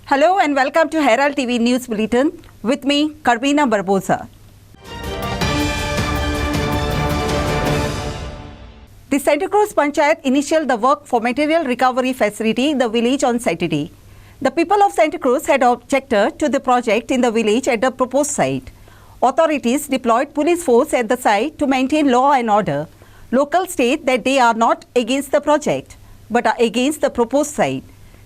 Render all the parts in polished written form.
Hello and welcome to Herald TV News Bulletin with me, Carmina Barbosa. The Santa Cruz Panchayat initiated the work for material recovery facility in the village on Saturday. The people of Santa Cruz had objected to the project in the village at the proposed site. Authorities deployed police force at the site to maintain law and order. Locals state that they are not against the project, but are against the proposed site,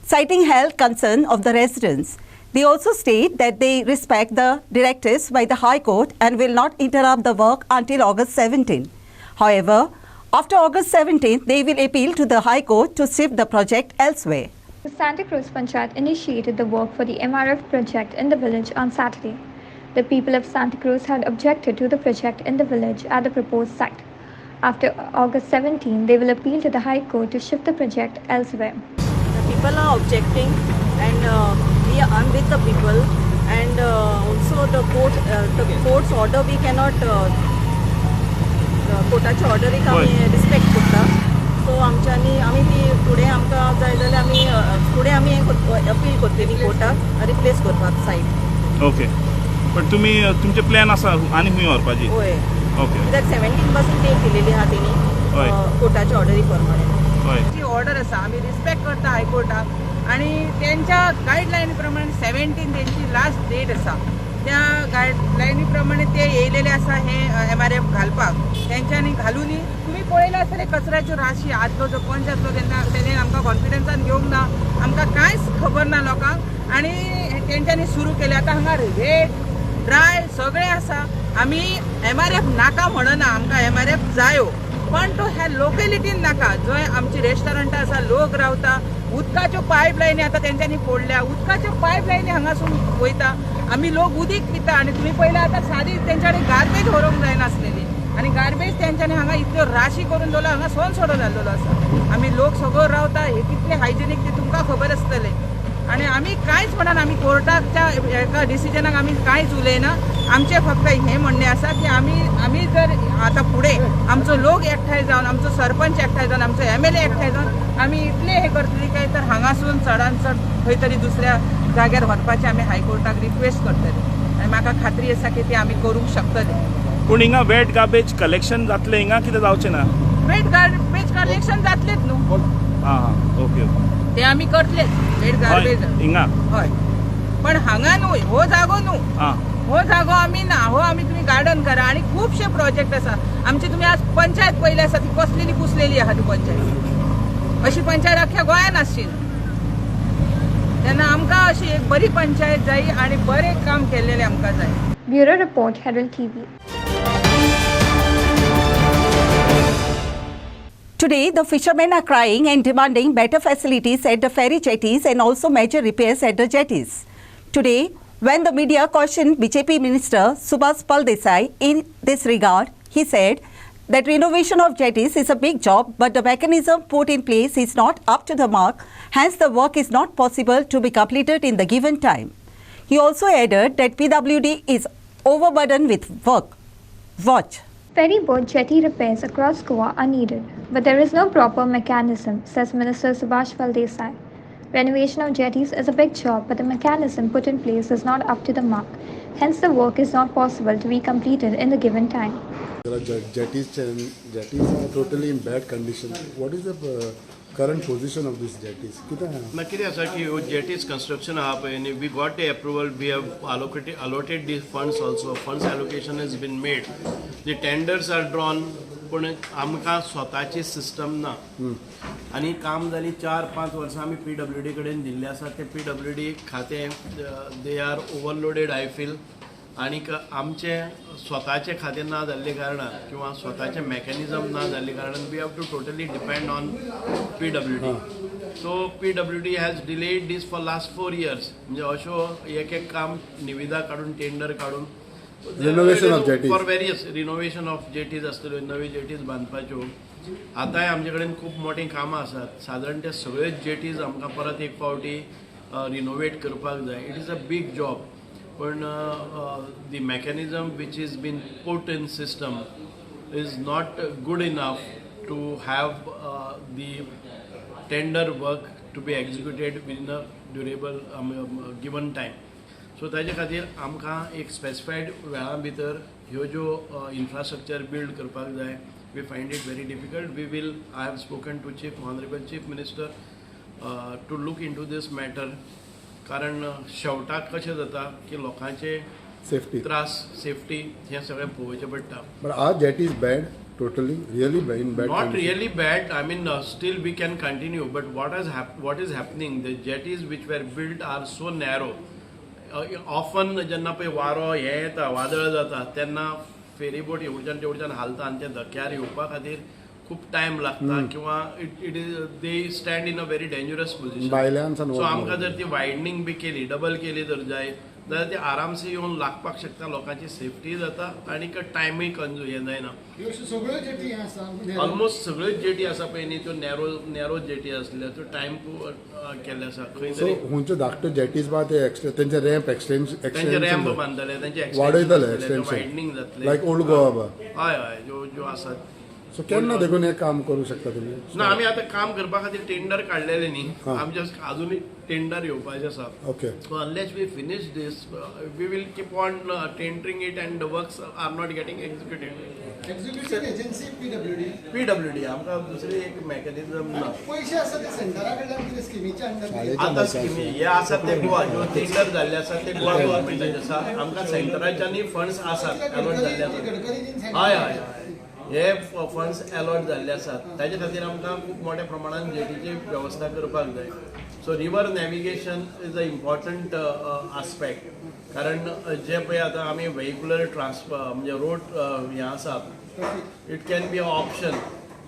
citing health concern of the residents. They also state that they respect the directives by the High Court and will not interrupt the work until August 17. However, after August 17th, they will appeal to the High Court to shift the project elsewhere. The Santa Cruz Panchayat initiated the work for the MRF project in the village on Saturday. The people of Santa Cruz had objected to the project in the village at the proposed site. After August 17, they will appeal to the High Court to shift the project elsewhere. The people are objecting and we are with the people, and also the court's order we cannot कोर्टाचे order एक आमी respect करता. So आमच्यांनी आमी ती फुडें आमकां जाय जाल्यार आमी फुडें आमी अपील करतली कोर्टाक रिप्लेस करपाक सायट. ओके, पण तुमी तुमचे प्लॅन आसा आनी खंय व्हरपाची? होय, ओके. कित्याक 17 पासून डेट दिलेली आहा तेणी कोर्टाच्या ऑर्डरी प्रमाणे. होय, जी ऑर्डर आसा आमी रिस्पेक्ट करता हायकोर्टाक आनी तेंच्या गायडलायनी प्रमाणे 17 तेंची लास्ट डेट आसा. त्या गायडलायनी प्रमाणे ते येयलेले आसा हे MRF घालपाक. तेंच्यांनी घालूनी तुमी पळयला आसतले कचऱ्याच्यो राशी आदलो जो पंच आसलो तेन्ना तेणे आमकां कॉन्फिडन्सान घेवंक ना, आमकां कांयच खबर ना लोकांक, आनी तेंच्यांनी सुरू केले. आतां हांगा वेट ड्राय सगळें आसा. आमी MRF नाका म्हणना, आमकां MRF जायो, पण तो ह्या लोकेलिटीन नाका जंय आमची रेस्टॉरंटां आसा, लोक रावता. उदकाच्यो पायपलायनी आतां तेंच्यांनी फोडल्या, उदकाच्यो पायपलायनी हांगासून वयता. आमी लोक उदीक पिता आनी तुमी पळयला आतां सादी तेंच्यांनी गार्बेज व्हरोंक जायनासलेली, आनी गार्बेज तेंच्यांनी हांगा इतल्यो राशी करून दवरला, हांगा सोन सोडो जाल्लो आसा. आमी लोक सगळो रावता, हे कितले हायजिनीक ते तुमकां खबर आसतले. आनी आमी कांयच म्हणून आमी कोर्टाच्या एका डिसिजनाक आमी कांयच उलयना. आमचें फक्त हें म्हणणें आसा की आमी जर आतां फुडें आमचो लोक एकठांय जावन, आमचो सरपंच एकठांय जावन, आमचो MLA एकठांय जावन आमी इतले हे करतली काय तर हांगासून चडान चड खंय तरी दुसऱ्या जाग्यार व्हरपाचें आमी हायकोर्टाक रिक्वेस्ट करतले, आनी म्हाका खात्री आसा की ती आमी करूंक शकतले. पूण हिंगा वेट गार्बेज कलेक्शन जातलें हिंगा कितें जावचें ना? वेट गार्बेज कलेक्शन जातलेच न्हू. हां, ओके, ते आमी करतलेच वेट गार्बेज हिंगा. हय, पण हांगा न्हू, हो जागो न्हू. हो जागो आमी ना, हो आमी तुमी गार्डन करा. आनी खुबशे प्रोजेक्ट आसा आमचे. तुमी आज पंचायत पयली आसा ती कसलेली कुसलेली आहा ती पंचायत. अशी पंचायत अख्ख्या गोंयान आसची तेन्ना आमकां अशी एक बरी पंचायत जाय आनी बरें काम केल्लेलें आमकां जाय. Bureau Report, Herald TV. Today, the fishermen are crying and demanding better facilities at the ferry jetties and also major repairs at the jetties. Today, when the media questioned BJP Minister Subhash Paldesai in this regard, he said that renovation of jetties is a big job, but the mechanism put in place is not up to the mark, hence the work is not possible to be completed in the given time. He also added that PWD is overburdened with work. Watch. Ferry boat jetty repairs across Goa are needed, but there is no proper mechanism, says Minister Subhash Paldesai. Renovation of jetties is a big job, but the mechanism put in place is not up to the mark. Hence, the work is not possible to be completed in the given time. There are jetties are totally in bad condition. What is the current position of these jetties? ना कितें आसा की jetties construction आहा पळय न्ही, we got the approval, we have allotted the funds also. Funds allocation has been made. The tenders are drawn, पूण आमकां स्वताची सिस्टम ना. आनी काम जाली 4-5 वर्सां आमी PWD कडेन दिल्ले आसा. ते PWD खातें they are overloaded I feel. आनीक आमचे स्वताचे खातें ना जाल्ले कारणान किंवा स्वताचे मेकॅनिझम ना जाल्ले कारणान we have to totally depend on PWD. So PWD has delayed this for last 4 years. म्हणजे अशो एक काम निविदा काडून टेंडर काडून renovation of jetties for various renovation of jetties आसतल्यो, नवी जेटीज बांदपाच्यो. आतांय आमचे कडेन खूब मोठी कामां आसात. सादारण ते सगळ्योच जेटीज आमकां परत एक फावटी रिनोवेट करपाक जाय. It is a big job. पण the mechanism which is been put in system is not good enough to have the tender work to be executed within a durable given time. So ताजे खातीर आमकां एक स्पेसिफायड वेळा भितर ह्यो ज्यो infrastructure build करपाक जाय. We find it very difficult. We will I have spoken to honourable chief minister to look in to this matter. कारण शेवटाक कशें जाता की लोकांचे सेफ्टी त्रास सेफ्टी हे सगळें पळोवचें पडटा. But our jet is bad totally really bad in bad Not condition. really bad. I mean, still we can continue. But what is happening? The jetties which were built are so narrow. Often जेन्ना पळय वारो हे येता वादळ जाता तेन्ना ferryboat एवढच्यान तेवढच्यान हालता आनी ते धक्क्यार येवपा खातीर खूब टायम लागता किंवा it is they stand in a very dangerous position. भायल्यानसान सो आमकां जर ती वायडनींग बी केली डबल केली जर जाय जाल्यार ते आरामसे येवन लागपाक शकता. लोकांची सेफ्टी जाता आनी टायमूय हे जायना. ऑलमोस्ट सगळ्योच जेटी आसा पळय न्ही त्यो नॅरो जेटी आसल्या त्यो टायम केल्ले आसा. खंय सो हुंचे धाकटे जेटीज बा ते तेंचे रॅम्प तेंचे रॅम्प बांदले तेंचे वाडयतले वायडनींग जातले. लायक ओल्ड गोवा बा. हय हय ज्यो आसात. सो केन्ना देखून हे काम करू शकता तुमी? ना आमी आतां काम करपा खातीर टेंडर काडलेले न्ही. आमचे अजूनय टेंडर येवपाचे आसा. Okay. So unless we finish this, we will keep on tendering it and the works are not getting executed. Executive agency PWD. PWD आमकां दुसरी एक मेकॅनिझम ना. पैसे आसा ते सेंटरा कडल्यान कितें स्किमीच्या अंडर आतां स्किमी हे आसात ते गोवा ज्यो टेंडर जाल्ले आसात ते गोवा गव्हर्मेंटाचे आसा. आमकां सेंटराच्यानी फंड्स आसात अलॉट जाल्ले आसात. हय हय हे फंड्स अलॉट जाल्ले आसात. ताचे खातीर आमकां खूब मोठ्या प्रमाणात जेटीची वेवस्था करपाक जाय. So river navigation is a important aspect. कारण जे पळय आतां आमी व्हेहिक्युलर ट्रान्सफर म्हणजे रोड हें आसा it can be a option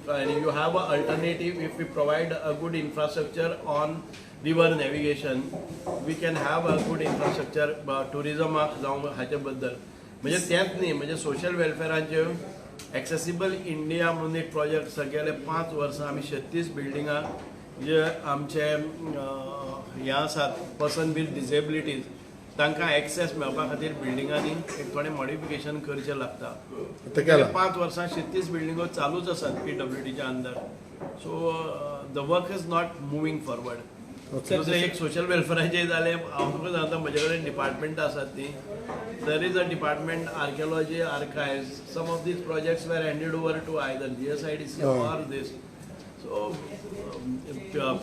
and you have an alternative. If we provide a good infrastructure on river navigation, we can have a good infrastructure tourism जावं हाचे बद्दल. म्हणजे तेंच न्ही म्हणजे सोशल वेलफेराचे एक्सेसिबल इंडिया म्हणून एक प्रोजेक्ट गेले 5 वर्सां आमी 36 बिल्डिंगां जे आमचे हे आसात पर्सन विथ डिसेबिलिटीज तांकां एक्सेस मेळपा खातीर बिल्डिंगांनी एक थोडें मॉडिफिकेशन करचें लागता. 5 वर्सां 36 बिल्डिंगो चालूच आसात PWDच्या under. So the work is not moving forward. दुसरें एक सोशल वेलफेराचें जालें. हांव तुका सांगता म्हजे कडेन डिपार्टमेंटां आसात ती. There is a department archaeology archives. Some of these projects were handed over to either GSIDC or this. So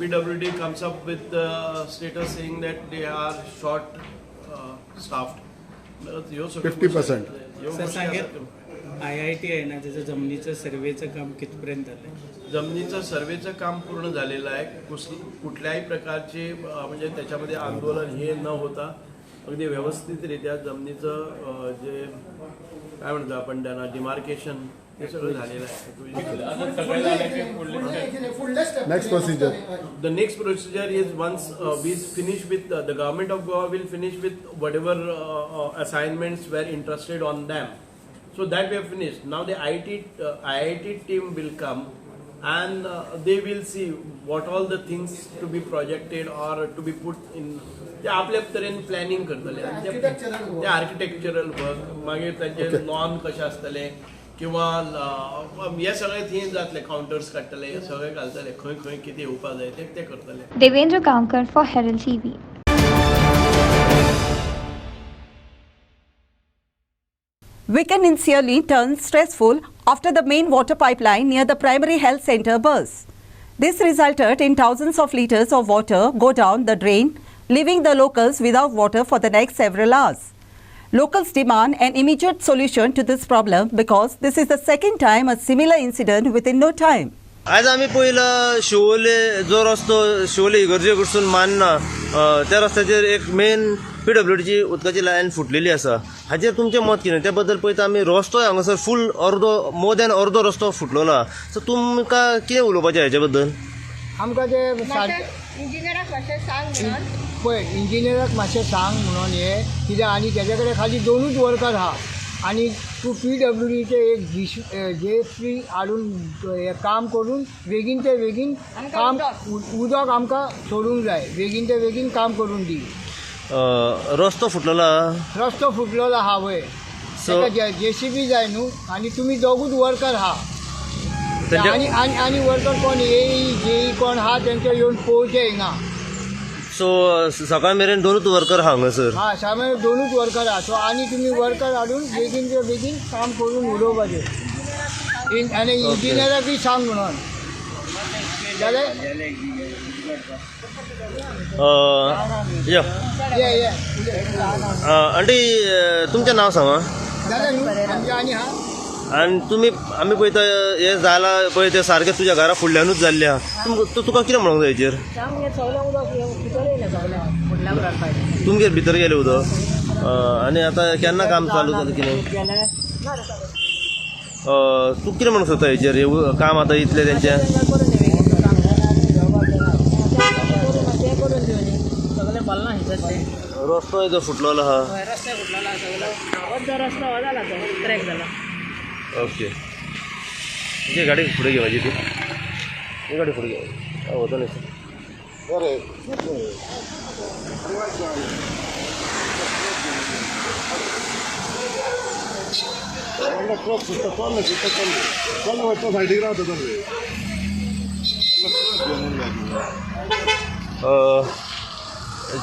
PWD comes up with the status saying that they are short staffed. 50%. IIT आहे ना त्याचं जमिनीचं सर्वेचं काम कितपर्यंत झालंय? जमिनीचं सर्वेचं काम पूर्ण झालेलं आहे. कुठल्याही प्रकारचे म्हणजे त्याच्यामध्ये आंदोलन हे न होता अगदी व्यवस्थितरित्या जमिनीचं जे काय म्हणतो आपण त्यांना डिमार्केशन हे सगळं झालेलं आहे. Next procedure. The next procedure is once we finish with the government of Goa will finish with whatever assignments were interested on them. So that we have finished. Now the IIT team will come and they will see what all the things to be projected or to be put in. ते आपल्या तरेन planning करतले. ते architectural work मागीर तांचे lawn कशें आसतले किंवा हे सगळे थीम जातले. काउंटर्स काडटले सगळे घालतले. खंय खंय कितें येवपा जाय ते करतले. Devendra Kankar for Herald TV. Weekend in Searle turned stressful after the main water pipeline near the primary health center burst. This resulted in thousands of liters of water go down the drain, leaving the locals without water for the next several hours. Locals demand an immediate solution to this problem because this is the second time a similar incident within no time. आज आम्ही पहिला शिवोले जो रस्तो शिवोले इगर्जे कडसून मानना त्या रस्त्याचेर एक मेन PWDची उदकाची लायन फुटलेली आसा. हाचेर तुमचें मत कितें? त्या बद्दल पळयता आमी रस्तो हांगासर फूल मोर दॅन अर्दो रस्तो फुटलेलो आसा. सो तुमकां कितें उलोवपाचें हाचे बद्दल? आमकां ते इंजिनियराक मातशें सांग पळय इंजिनियराक मातशें सांग म्हणून हे कित्याक आनी तेजे कडेन खाली 2च वर्कर आहा आणि तू PWDचे एक JSP हाडून हे काम करून बेगीन ते बेगीन काम उदक आमकां सोडूंक जाय. बेगीन ते बेगीन काम करून दी. रस्तो फुटलेलो आहा वय. ताका JCB जाय न्हू आनी तुमी दोगूच वर्कर आहा. आनी वर्कर कोण AE JE कोण आहा तेंचे येवन पळोवचे हिंगा. सो सकाळ मेरेन दोनूच वर्कर हांगासर. हा सामान्य दोनूच वर्कर आहा सो आनी तुमी वर्कर हाडून बेगीन ते बेगीन काम करून उडोवपाचें आनी इंजिनियराकूय सांग म्हणून जालें. यो ये आंटी तुमचें नांव सांगा. जालें न्हू आमचें आनी आहा. आनी तुमी आमी पळयता हे जाला पळय ते सारके तुज्या घरा फुडल्यानूच जाल्ले आहा. तुका कितें म्हणूंक जाय हेचेर? तुमगेर भितर गेले उदक आनी आतां केन्ना काम चालू जालें कितें? तूं कितें म्हणूंक सोदता हेचेर काम आतां इतलें तेंचें? रस्तो हेजो फुटलेलो आहा. ओके ही गाडी फुडें घे म्हाजी ती. ही गाडी फुडें घे वता न्ही.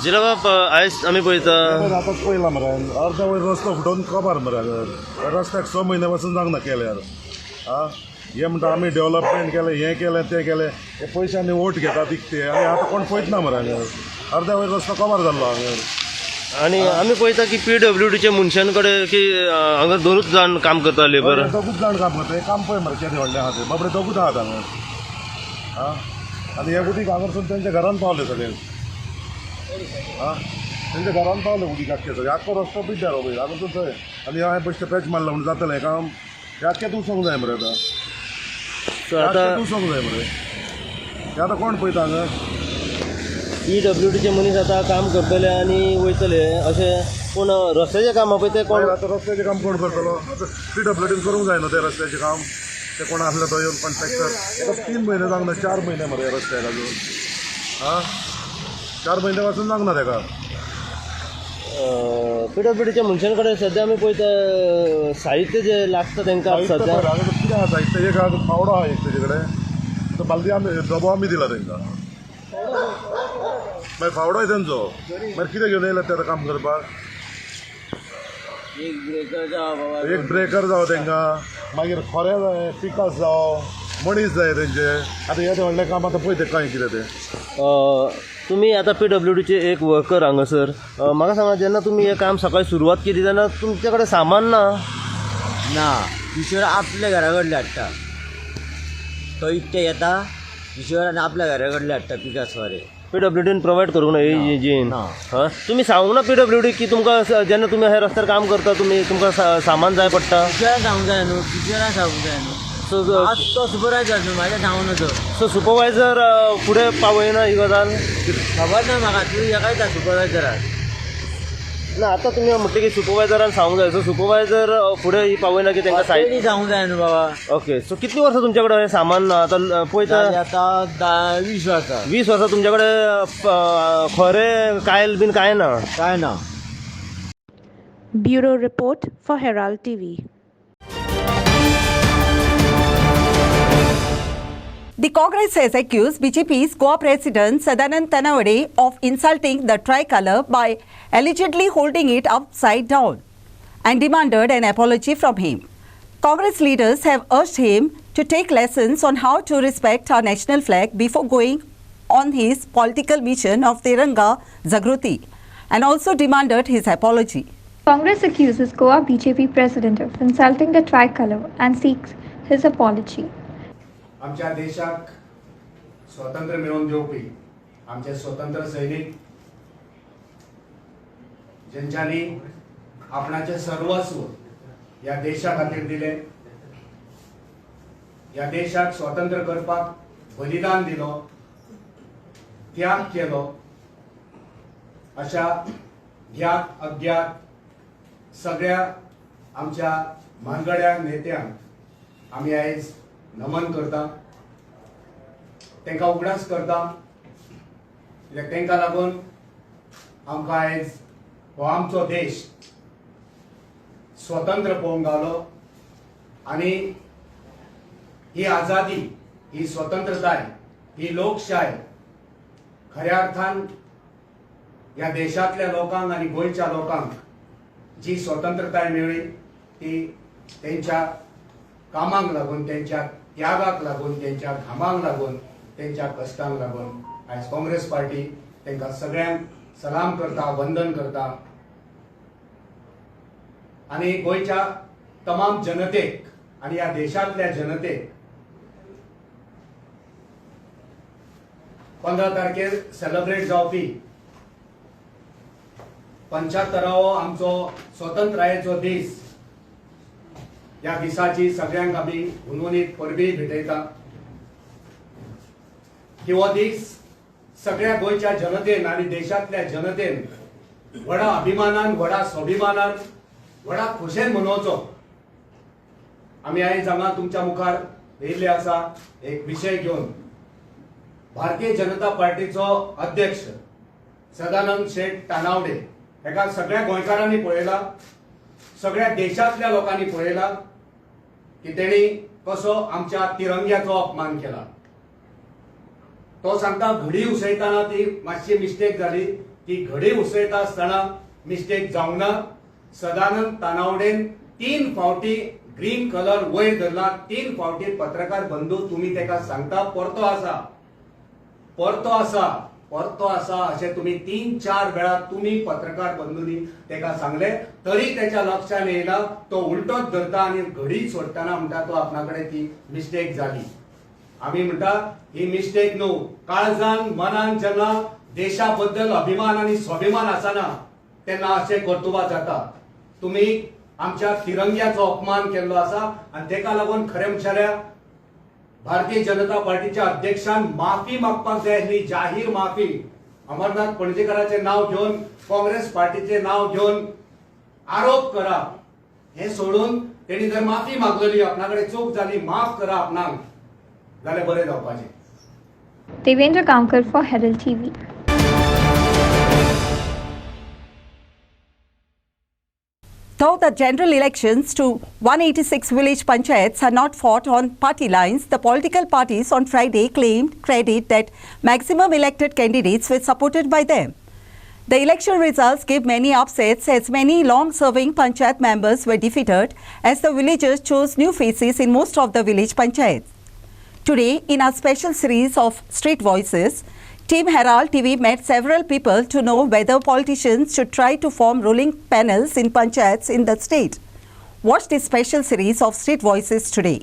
जिला बाप आयज आमी पळयता आतां पयला मरे अर्द्या वयर रस्तो फुटोवन कबार मरे रस्त्याक 6 म्हयने पासून जावंक ना केल्यार. आं हे म्हणटा आमी डेव्हलपमेंट केलें हें केलें तें केलें हे पयशांनी वोट घेतात ते आनी आतां कोण पळयत ना मरे हांगा अर्द्या वयर रस्तो कबार जाल्लो हांगा. आनी आमी पळयता की PWDचे मनशां कडेन की हांगा दोनूच जाण काम करता लेबर. दोगूच जाण काम करता. काम पळय मरे केदें व्हडलें आहा तें बाबडे दोगूच आहात हांगा. आं आनी हे उदीक हांगासून तेंच्या घरान पावले सगळे. आं तेंच्या घरान पावले उदीक आख्खें सगळें आख्खो रस्तो पिड्ड्यार पळय हांगासून थंय आनी हांवें बेश्टें पॅच मारला म्हणून जातलें हें काम. हें आख्खें उसोंक जाय मरे आतां. आतां उसोंक जाय मरे हें आतां कोण पळयता हांगा? PWDचे मनीस आतां काम करतले आनी वयतले अशें. पूण रस्त्याचें काम पळय तें कोण? आतां रस्त्याचें काम कोण करतलो? PWDन करूंक जाय न्हू तें रस्त्याचें काम. तें कोण आसलें तो येवन कॉन्ट्रॅक्टर. आतां 3 म्हयने जावंक ना 4 म्हयने मरे रस्त्याक अजून. आं 4 म्हयने पासून जावंक ना तेका. PWDच्या मनशां कडेन सद्या आमी पळयता साहित्य जें लागता तांकां सद्या कितें आहा साहित्य? एक आहा फावडो आहा एक तेजे कडेन. तो बालदी आमी डबो आमी दिला तांकां. मागीर फावडोय तेंचो. मागीर कितें घेवन येयला ते आतां काम करपाक? एक ब्रेकर जावं तांकां. मागीर खोरें जाय पिकास जावं मनीस जाय तेंचे. आतां हें व्हडलें काम आतां पळय तें कांय कितें तें. तुमी आतां PWDचे एक वर्कर हांगासर. म्हाका सांगा जेन्ना तुमी हें काम सकाळी सुरवात केली तेन्ना तुमचे कडेन सामान ना? ना ईश्वर आपल्या घरा कडले हाडटा. तो एकटे येता ईश्वर आनी आपल्या घरा कडले हाडटा पिकास वारे. PWDन प्रोवायड करूंक ना ही जीन? हां तुमी सांगूंक ना PWD की तुमकां जेन्ना तुमी हे रस्त्यार काम करता तुमकां सामान जाय पडटा? टिचराक सांगूंक जाय न्हू. टिचराक सांगूंक जाय न्हू. सो आज तो सुपरवायझर न्हू म्हाज्या सांगून नजो. सो सुपरवायझर फुडें पावयना ही गजाल? खबर ना म्हाका. तूं हेका येता सुपरवायझराक. ना आतां तुमी म्हटलें की सुपरवायझरान सांगूंक जाय. सो सुपरवायझर फुडें ही पावयना की तांकां साहित्य सांगूंक जाय न्हू बाबा. ओके सो कितलीं वर्सां तुमचे कडेन हें सामान आतां पळयता? आतां 20 वर्सां. 20 वर्सां तुमचे कडेन खरें कायल बीन कांय ना? कांय ना. Bureau report for Herald TV. The Congress has accused BJP's Goa President Sadanand Tanawade of insulting the tricolour by allegedly holding it upside down and demanded an apology from him. Congress leaders have urged him to take lessons on how to respect our national flag before going on his political mission of Tiranga Jagruti and also demanded his apology. Congress accuses Goa BJP president of insulting the tricolour and seeks his apology. आमच्या देशाक स्वातंत्र्य मिळवून दिवपी आमचे स्वतंत्र सैनिक ज्यांच्यानी आपणाचे सर्वस्व या देशा खातीर दिले, या देशाक स्वतंत्र करपाक बलिदान दिलो, त्याग केलो, अशा ज्ञात अज्ञात सगळ्या आमच्या मानगड्या नेत्यांक आमी आयज नमन करता, तांकां उगडास करता. कित्याक तांकां लागून आमकां आयज हो आमचो देश स्वतंत्र पळोवंक गावलो आनी ही आजादी, ही स्वतंत्रताय, ही लोकशाय खऱ्या अर्थान ह्या देशातल्या लोकांक आणि गोयच्या लोकांक जी स्वतंत्रताय मेळ्ळी ती त्यांच्या कामाक लागून, त्यांच्या त्यागाक लागून, त्यांच्या घामाक लागून, त्यांच्या कष्टांक लागून आयज काँग्रेस पार्टी तांकां सगळ्यांक सलाम करता, वंदन करता आणि गोयच्या तमाम जनतेक आणि ह्या देशातल्या जनतेक 15 तारखेर सेलिब्रेट जावपी 75वो आमचो स्वतंत्रायेचो दीस, ह्या दिसाची सगळ्यांक आमी हुनहुनीत परबी भेटयता की हो दीस सगळ्या गोयच्या जनतेन आणि देशातल्या जनतेन व्हडा अभिमानान, व्हडा स्वाभिमानान, व्हडा खुशेन मनोवचो. आमी आयज हांगा तुमच्या मुखार येयल्ले आसा एक विशय घेवन. भारतीय जनता पार्टीचो अध्यक्ष सदानंद शेठ तानावडे हेका सगळ्या गोंयकारांनी पळयला, सगळ्या देशातल्या लोकांनी पळयला की तेणी कसो आमच्या तिरंग्याचो अपमान केला. तो सांगता घडी उसयताना ती मातशी मिस्टेक जाली, ती घडी उसयता आसतना मिस्टेक जावंक ना. सदानंद तानावडेन 3 फावटी ग्रीन कलर वयर धरला, 3 फावटी पत्रकार बंधू तुम्ही तेका सांगता परतो आसा, परतो आसा, परतो आसा अशें तुम्ही 3-4 वेळा तुम्ही पत्रकार बंधूंनी तेका सांगले, तरी त्याच्या लक्षात येयला. तो उलटोच धरता आणि घडी सोडताना म्हणटा तो आपणाकडे ती मिस्टेक झाली. आम्ही म्हणटा ही मिस्टेक न्हू. काळजान मनान जेन्ना देशाबद्दल अभिमान आणि स्वाभिमान आसना तेन्ना अशें कर्तुबा जाता. तुम्ही आमच्या तिरंग्याचो अपमान केल्लो आसा आणि तेका लागून खरें म्हणल्यार भारतीय जनता पार्टीच्या अध्यक्षान माफी मागपाक जाय आसली, जाहीर माफी. अमरनाथ पणजेकरांचे नाव घेवन, काँग्रेस पार्टीचे नाव घेवन आरोप करप हे सोडून तेणी जर माफी मागलेली, आपणाकडे चूक झाली, माफ करा आपणाक, जाल्यार बरें जावपाचें. Devendra Gaonkar for Herald TV. Though the general elections to 186 village panchayats are not fought on party lines, the political parties on Friday claimed credit that maximum elected candidates were supported by them. The election results give many upsets as many long-serving panchayat members were defeated as the villagers chose new faces in most of the village panchayats. Today, in our special series of Street Voices, Team Herald TV met several people to know whether politicians should try to form ruling panels in panchayats in the state. Watch this special series of Street Voices today.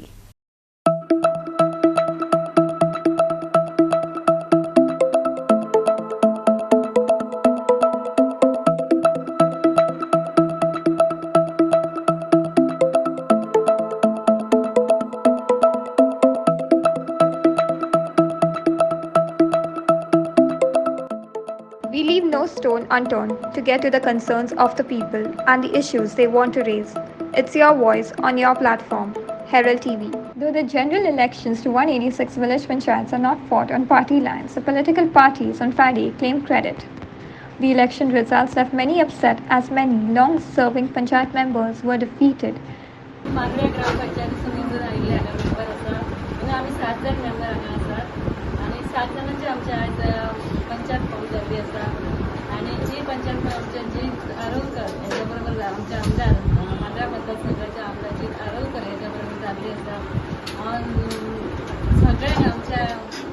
We leave no stone unturned to get to the concerns of the people and the issues they want to raise. It's your voice on your platform, Herald TV. Though the general elections to 186 village panchayats are not fought on party lines, the political parties on Friday claimed credit. The election results left many upset as many long-serving panchayat members were defeated. Mandre ग्रामपंचायतीसून निवडून आयिल्ले हांगा member आसा आनी आमी 7 जण member हांगा आसात आनी 7 जाणांची आमच्या आयज पंचायत फावट जाल्ली आसा आनी जी पंचायत आमचे जी आरोलकर हेच्या बरोबर आमचे आमदार मांद्रा मतदारसंघाचे आमदार जी आरोलकर हेच्या बरोबर जाल्ली आसा. सगळ्यांक आमच्या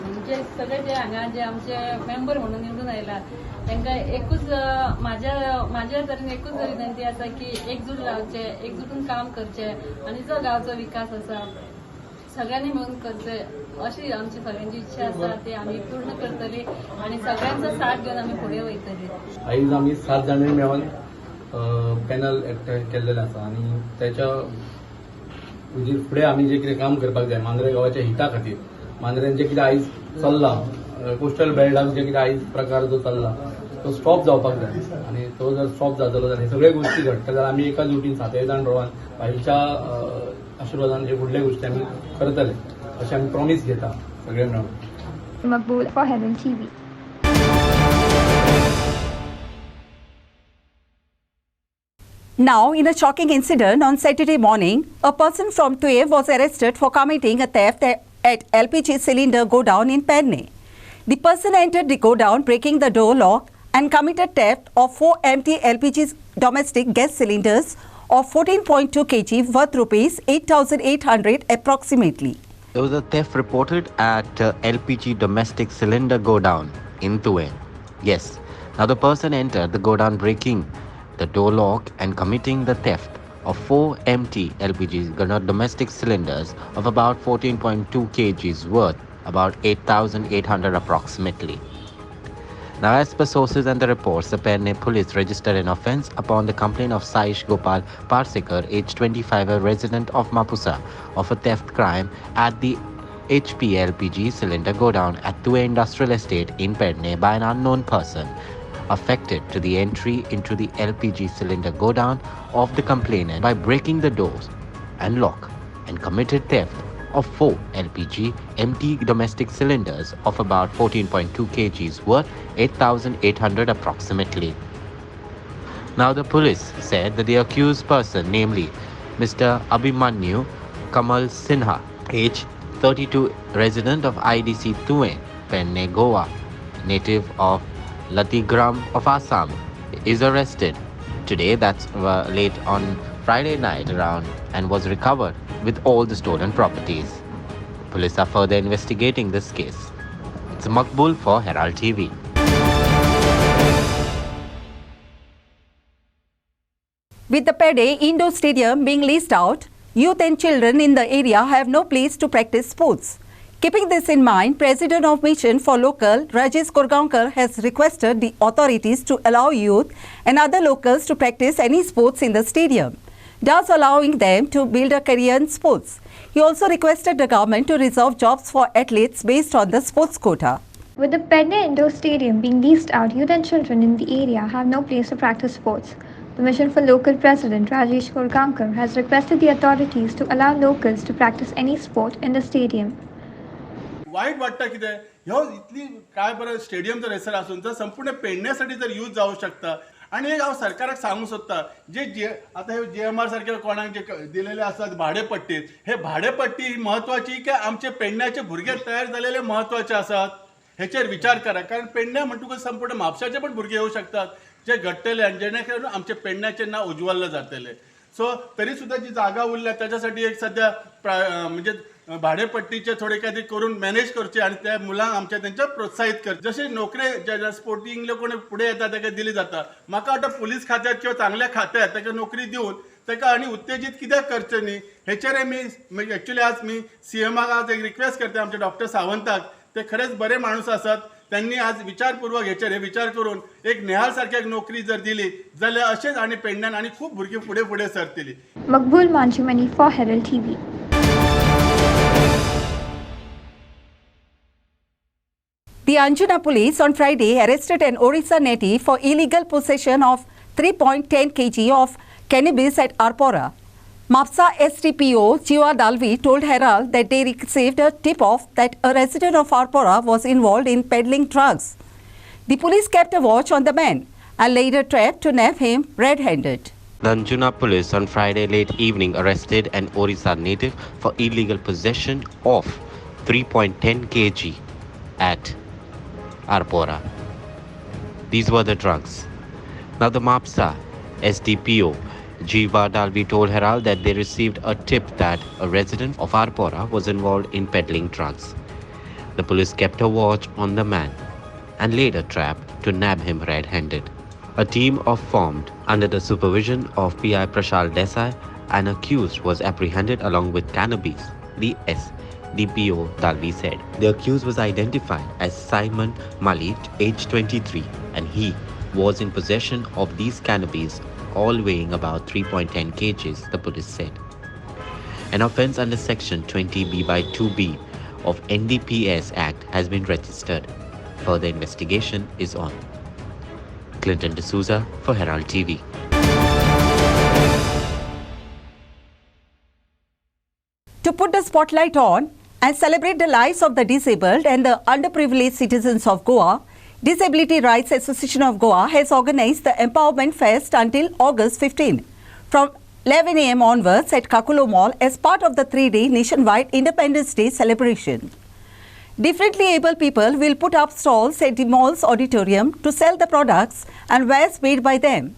म्हणजे सगळे जे हांगा जे आमचे मेंबर म्हणून निवडून आयल्यात तांकां एकूच म्हाज्या तरेन एकूच विनंती आसा की एकजूट रावचे, एकजुटून काम करचे आनी जो गांवचो विकास आसा सगळ्यांनी मिळून करचे अशी आमची सगळ्यांची इच्छा आसा ती आमी पूर्ण करतली आनी सगळ्यांचो साथ घेवन आमी फुडें वयतली. आयज आमी 7 जाणांनी मेळून पॅनल केल्लेले आसा आनी त्याच्या फुडें आमी जे कितें काम करपाक जाय मांद्रे गांवाच्या हिता खातीर, मांद्रेन जे कितें आयज चल्ला कोस्टल बेल्टाक जे कितें आयज प्रकार जो चल्ला तो स्टॉप जावपाक जाय आनी तो जर स्टॉप जातलो जाल्यार सगळे गोष्टी घडटले जाल्यार आमी एकाच जुटीन 7 जाण रोवन बायच्या आशिर्वादान जे फुडले गोष्टी आमी करतले अशें आमी प्रॉमीस घेता सगळे मेळून. Maqbool for Herald TV. Now, in a shocking incident on Saturday morning, a person from Tuev was arrested for committing a theft at LPG cylinder godown in Penne. The person entered the godown, breaking the door lock and committed theft of 4 empty LPG domestic gas cylinders of 14.2 kg worth rupees 8,800 approximately. There was a theft reported at LPG domestic cylinder godown in Tuain. Yes, now the person entered the godown breaking the door lock and committing the theft of 4 empty LPG domestic cylinders of about 14.2 kgs worth about 8,800 approximately. Now, as per sources and the reports, the Perne police registered an offence upon the complaint of Saish Gopal Parsekar, aged 25, a resident of Mapusa, of a theft crime at the HP LPG cylinder godown at Tua Industrial Estate in Perne by an unknown person affected to the entry into the LPG cylinder godown of the complainant by breaking the doors and lock and committed theft of 4 LPG empty domestic cylinders of about 14.2 kgs worth 8,800 approximately. Now the police said that the accused person, namely Mr. Abhimanyu Kamal Sinha, age 32, resident of IDC Tuain, Penne, Goa, native of Latigram of Assam, is arrested today, that's late on Friday night around, and was recovered with all the stolen properties. Police are further investigating this case. It's Makbul for Herald TV. With the Pede Indoor Stadium being leased out, youth and children in the area have no place to practice sports. Keeping this in mind, President of Mission for Local, Rajesh Korgaonkar, has requested the authorities to allow youth and other locals to practice any sports in the stadium, thus allowing them to build a career in sports. He also requested the government to reserve jobs for athletes based on the sports quota. With the Penne Indoor Stadium being leased out, youth and children in the area have no place to practice sports. The Mission for Local President Rajesh Korgaonkar has requested the authorities to allow locals to practice any sport in the stadium. वाईट वाटतं कितें ह्यो इतली काय बरं stadium जर हैसर आसून जर संपूर्ण पेडण्यासाठी जर यूज जावं शकता आणि हांव सरकाराक सांगूंक सोदता जे आतां हे JMR सारके कोणाक जे दिलेले आसात भाडेपट्टीत हे भाडेपट्टी ही महत्वाची की आमचे पेडण्याचे भुरगे तयार जालेले महत्वाचे आसात हेचेर विचार करा कारण पेडण्या म्हणटकूच संपूर्ण म्हापशाचे पण भुरगे येवं शकतात जे घडटले आनी जेणे करून आमचे पेडण्याचे नांव उज्वल्ल जातले सो तरी सुद्धा जी जागा उरल्या त्याच्यासाठी एक सध्या म्हणजे भाडेपट्टीचे थोडे काहीतरी करून मॅनेज करचे आणि त्या मुलांक आमच्या त्यांच्या प्रोत्साहित करचे जसे नोकरी ज्या स्पोर्टिंग कोणी पुढे येतात ताका दिली जाता म्हाका वाटतं पुलीस खात्यात किंवा चांगल्या खात्यात ताका नोकरी दिवन ताका आणि उत्तेजित कित्याक करचें न्ही हेचेर मी एक्चुअली आज मी CMाक आज एक रिक्वेस्ट करते आमच्या डॉक्टर सावंताक ते खरेच बरे माणूस आसात त्यांनी आज विचारपूर्वक हेचेर हे विचार करून एक नेहाल सारख्या नोकरी जर दिली जाल्यार अशेंच आणि पेडण्यान आणि खूप भुरगीं फुडें फुडें सरतली. Makbul Manjumani for Herald TV. The Anjuna police on Friday arrested an Orissa native for illegal possession of 3.10 kg of cannabis at Arpora. Mapsa STPO Jiva Dalvi told Herald that they received a tip-off that a resident of Arpora was involved in peddling drugs. The police kept a watch on the man and later tried to nab him red-handed. The Anjuna police on Friday late evening arrested an Orissa native for illegal possession of 3.10 kg at Arpora. These were the drugs. Now the Mapsa SDPO Jiva Dalvi told Herald that they received a tip that a resident of Arpora was involved in peddling drugs. The police kept a watch on the man and laid a trap to nab him red-handed. A team was formed under the supervision of PI Prashal Desai. An accused was apprehended along with cannabis, the SDPO Dalvi said. The accused was identified as Simon Malik, age 23, and he was in possession of these cannabis, all weighing about 3.10 kgs, the police said. An offence under Section 20B/2B of NDPS Act has been registered. Further investigation is on. Clinton D'Souza for Herald TV. To put the spotlight on and celebrate the lives of the disabled and the underprivileged citizens of Goa, Disability Rights Association of Goa has organized the Empowerment Fest until August 15 from 11 a.m. onwards at Kakulo Mall as part of the 3-day nationwide Independence Day celebration. Differently able people will put up stalls at the mall's auditorium to sell the products and wares made by them.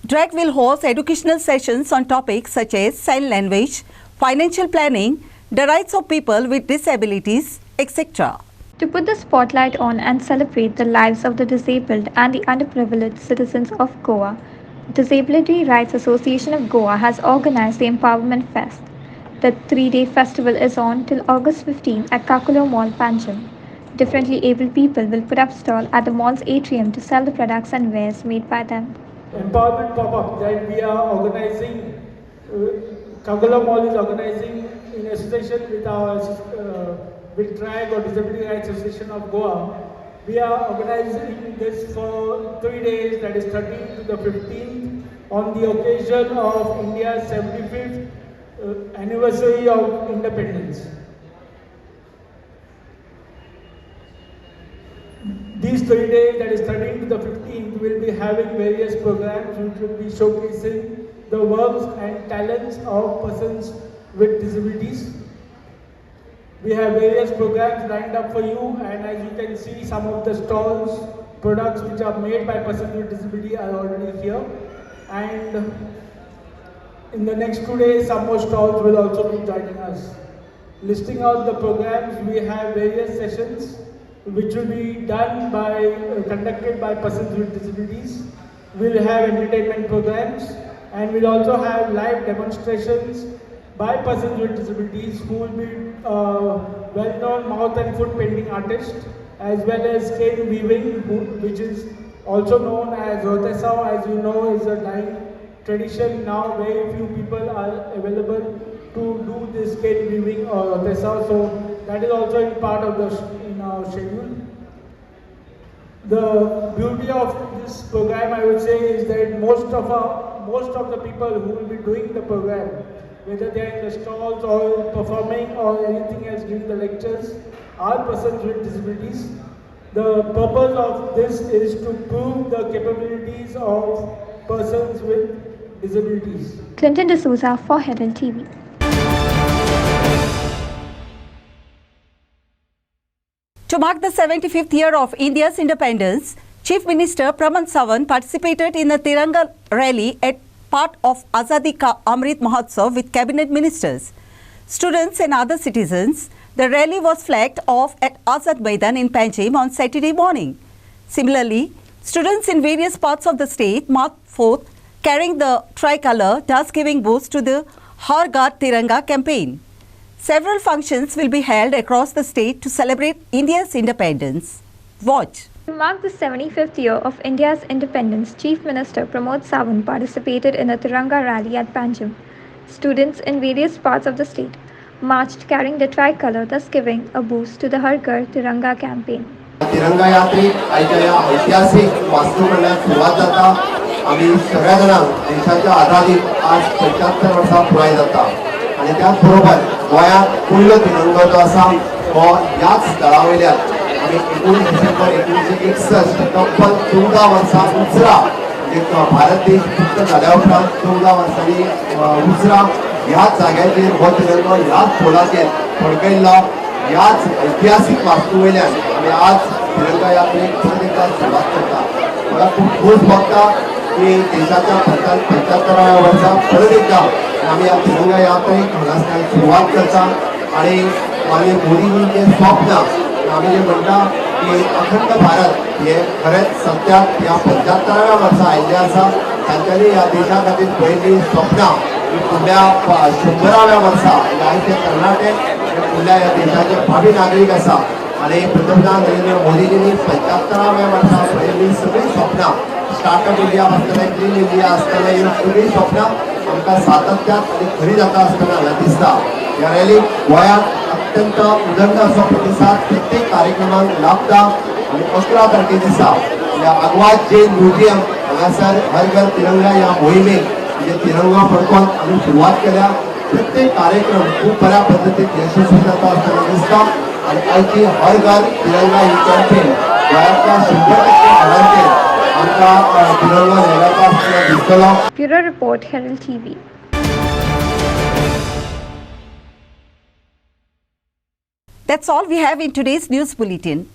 Drag will host educational sessions on topics such as sign language, financial planning, the rights of people with disabilities, etc. To put the spotlight on and celebrate the lives of the disabled and the underprivileged citizens of Goa, Disability Rights Association of Goa has organized the Empowerment Fest. The 3-day festival is on till August 15 at Kakulo Mall, Panjim. Differently abled people will put up stall at the mall's atrium to sell the products and wares made by them. Empowerment pop-up that we are organizing, Kakulo Mall is organizing in association with our with DRAG or Disability Rights Association of Goa. We are organizing this for 3 days, that is 13th to the 15th, on the occasion of India's 75th anniversary of independence. These 3 days, that is 13th to the 15th, will be having various programs which will be showcasing the works and talents of persons with disabilities. We have various programs lined up for you, and as you can see, some of the stalls, products which are made by persons with disability are already here. And in the next 2 days, some more stalls will also be joining us. Listing out the programs, we have various sessions which will be done by, conducted by persons with disabilities. We'll have entertainment programs, and we'll also have live demonstrations by persons with disabilities who will be well-known mouth and foot painting artists, as well as cane weaving, which is also known as Rotesao. As you know, is a dying tradition now. Very few people are available to do this cane weaving or Rotesao, so that is also in part of in our schedule. The beauty of this program, I would say, is that most of the people who will be doing the program, whether they are in the stalls or performing or anything else during the lectures, are persons with disabilities. The purpose of this is to prove the capabilities of persons with disabilities. Clinton D'Souza for Herald TV. To mark the 75th year of India's independence, Chief Minister Pramod Sawant participated in a Tiranga rally at part of Azadi Ka Amrit Mahotsav with cabinet ministers, students and other citizens. The rally was flagged off at Azad Maidan in Panjim on Saturday morning. Similarly, students in various parts of the state marched forth carrying the tricolour, thus giving boost to the Har Ghar Tiranga campaign. Several functions will be held across the state to celebrate India's independence. Watch. To mark the 75th year of India's independence, Chief Minister Pramod Sawant participated in a Tiranga rally at Panjim. Students in various parts of the state marched carrying the tricolour, thus giving a boost to the Har Ghar Tiranga campaign. तिरंगा यात्रेक आयच्या या ऐतिहासिक वास्तुकरणात सुरुवात जाता. आम्ही सगळ्या जाणांक देशाच्या आझादीक आज 75 वर्सां पुराय जाता आणि त्याच बरोबर गोंयांत पयलो तिरंगो जो आसा तो ह्याच स्थळा वयल्यान आमी 19 डिसेंबर 1961 तब्बल 14 वर्सां उसरा भारत देश मुक्त जाल्या उपरांत 14 वर्सांनी उसरा ह्याच जाग्याचेर हो तिरंगो ह्याच पोलाचेर फडकयल्लो. ह्याच ऐतिहासिक वास्तू वयल्यान आमी आज तिरंगा यात्रेक परत एकदा सुरवात करता. मला खूब खोस भोगता की देशाच्या 75व्या वर्सा परत एकदा आमी ह्या तिरंगा यात्रेक हांगासल्यान सुरवात करता. आणि माननीय मोदीजींचें स्वप्न आमी जे म्हणटा की अखंड भारत हे खरेंच सत्याक ह्या 75व्या वर्सा आयिल्लें आसा. तांच्यांनी ह्या देशा खातीर पळयल्लीं स्वप्नां फुडल्या 100व्या वर्सा आयचे कर्नाटक फुडल्या ह्या देशाचे भावी नागरीक आसा. आणि पंतप्रधान नरेंद्र मोदीजींनी 75व्या वर्सा पळयल्लीं सगळीं स्वप्नां, स्टार्टअप इंडिया आसतलें, क्लीन इंडिया आसतलें, ह्यो सगळीं स्वप्नां आमकां सातत्यान आनी खरी जाता आसतना हांगा दिसता. ह्या रॅलीक गोंयांत अत्यंत उदंड असो प्रतिसाद प्रत्येक कार्यक्रमाक लाभता. आणि 11 तारखे दिसा ह्या आग्वाद जैन म्युझियम हांगासर हर घर तिरंगा ह्या मोहिमेक म्हणजे तिरंगा फडकोवन आमी सुरवात केल्या. प्रत्येक कार्यक्रम खूप बऱ्या पद्धतीत यशस्वी जाता आसतना दिसता. आणि आयची हर घर तिरंगा ही कॅम्पेन गोंयांतल्या 100% घरांचेर आमकां तिरंगा लहरावता आसतना दिसतलो. Bureau Report, Herald TV. That's all we have in today's news bulletin.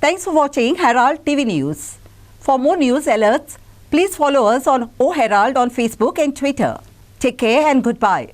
Thanks for watching Herald TV News. For more news alerts, please follow us on O Herald on Facebook and Twitter. Take care and goodbye.